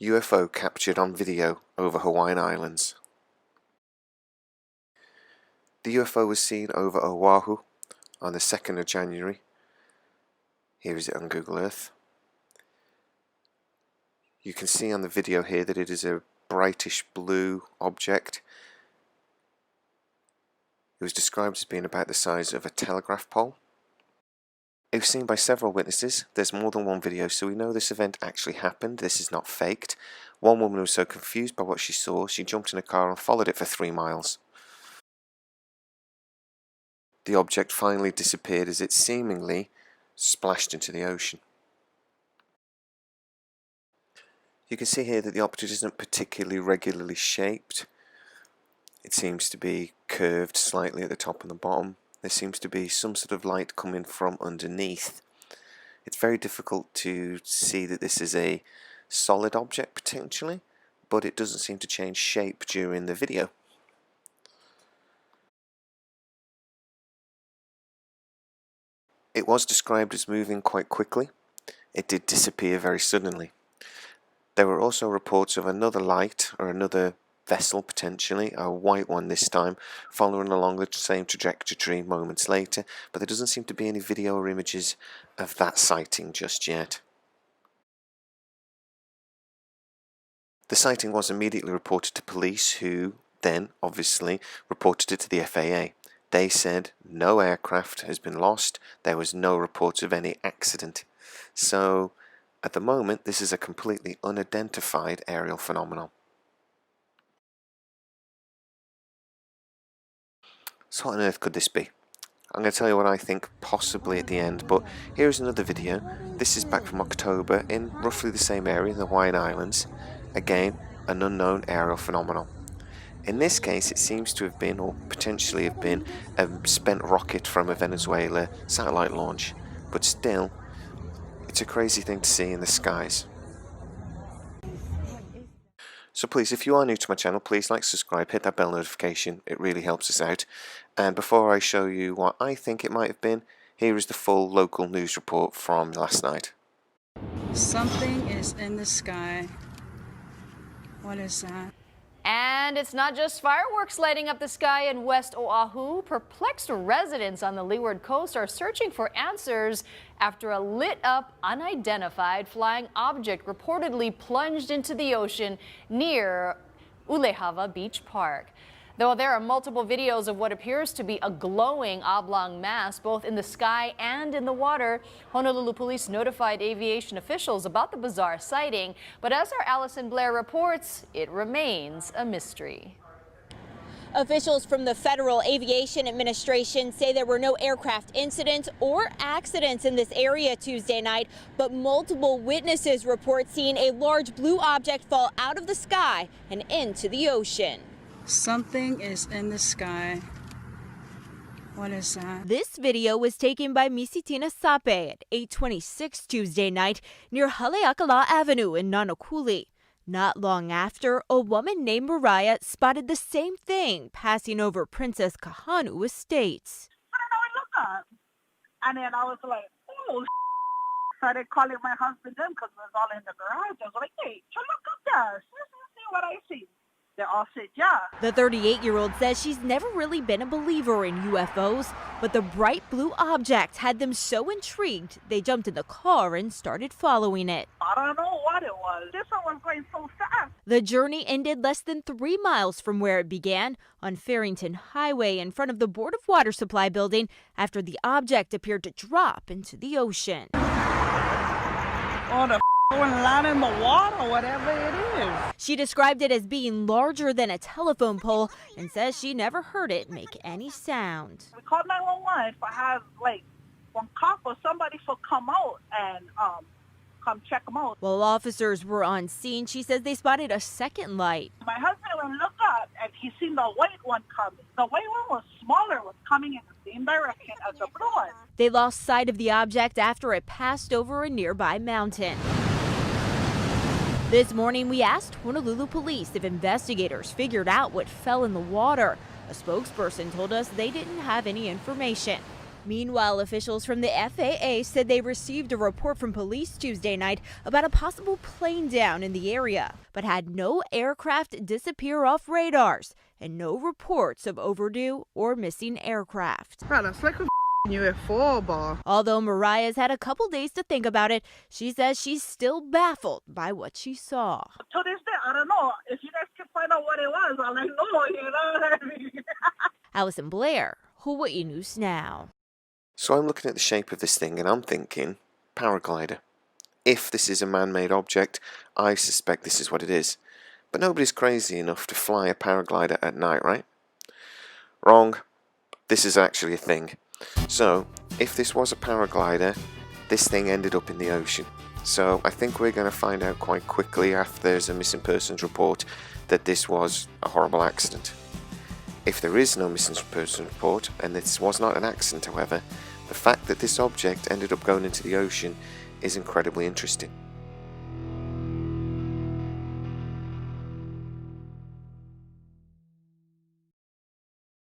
UFO captured on video over Hawaiian Islands. The UFO was seen over Oahu on the 2nd of January. Here is it on Google Earth. You can see on the video here that it is a brightish blue object. It was described as being about the size of a telegraph pole. It was seen by several witnesses. There's more than one video, so we know this event actually happened. This is not faked. One woman was so confused by what she saw, she jumped in a car and followed it for 3 miles. The object finally disappeared as it seemingly splashed into the ocean. You can see here that the object isn't particularly regularly shaped. It seems to be curved slightly at the top and the bottom. There seems to be some sort of light coming from underneath. It's very difficult to see that this is a solid object potentially, but it doesn't seem to change shape during the video. It was described as moving quite quickly. It did disappear very suddenly. There were also reports of another light, or another vessel potentially, a white one this time, following along the same trajectory moments later, but there doesn't seem to be any video or images of that sighting just yet. The sighting was immediately reported to police, who then obviously reported it to the FAA. They said no aircraft has been lost, there was no reports of any accident. So at the moment this is a completely unidentified aerial phenomenon. So what on earth could this be? I'm going to tell you what I think possibly at the end, but here's another video. This is back from October in roughly the same area, the Hawaiian Islands. Again, an unknown aerial phenomenon. In this case it seems to have been, or potentially have been, a spent rocket from a Venezuela satellite launch. But still, it's a crazy thing to see in the skies. So please, if you are new to my channel, please like, subscribe, hit that bell notification, it really helps us out. And before I show you what I think it might have been, here is the full local news report from last night. Something is in the sky. What is that? And it's not just fireworks lighting up the sky in West Oahu. Perplexed residents on the Leeward Coast are searching for answers after a lit-up, unidentified flying object reportedly plunged into the ocean near Ulehava Beach Park. Though there are multiple videos of what appears to be a glowing oblong mass both in the sky and in the water, Honolulu police notified aviation officials about the bizarre sighting. But as our Allison Blair reports, it remains a mystery. Officials from the Federal Aviation Administration say there were no aircraft incidents or accidents in this area Tuesday night, but multiple witnesses report seeing a large blue object fall out of the sky and into the ocean. Something is in the sky. What is that? This video was taken by Misitina Sape at 8:26 Tuesday night near Haleakala Avenue in Nanakuli. Not long after, a woman named Mariah spotted the same thing passing over Princess Kahanu Estates. I don't know, look up. And then I was like, oh, started calling my husband in because we was all in the garage. I was like, hey, look up there. See what I see. They all said, yeah. The 38-year-old says she's never really been a believer in UFOs, but the bright blue object had them so intrigued, they jumped in the car and started following it. I don't know what it was. This one was going so fast. The journey ended less than 3 miles from where it began, on Farrington Highway in front of the Board of Water Supply building, after the object appeared to drop into the ocean. Oh, the land in the water, whatever it is. She described it as being larger than a telephone pole and says she never heard it make any sound. We called 911 if I have like one cop or somebody for come out and come check them out. While officers were on scene, she says they spotted a second light. My husband went look up and he seen the white one coming. The white one was smaller, was coming in the same direction as the blue one. They lost sight of the object after it passed over a nearby mountain. This morning, we asked Honolulu police if investigators figured out what fell in the water. A spokesperson told us they didn't have any information. Meanwhile, officials from the FAA said they received a report from police Tuesday night about a possible plane down in the area, but had no aircraft disappear off radars and no reports of overdue or missing aircraft. Man, that's like a UFO, bar. Although Mariah's had a couple days to think about it, she says she's still baffled by what she saw. To this day, I don't know. If you guys can find out what it was, I'll let you know, you know what I mean? Allison Blair, Hawaii News Now. So I'm looking at the shape of this thing and I'm thinking paraglider. If this is a man-made object, I suspect this is what it is. But nobody's crazy enough to fly a paraglider at night, right? Wrong. This is actually a thing. So, if this was a paraglider, this thing ended up in the ocean. So I think we're going to find out quite quickly after there's a missing persons report that this was a horrible accident. If there is no missing person report, and this was not an accident however, the fact that this object ended up going into the ocean is incredibly interesting.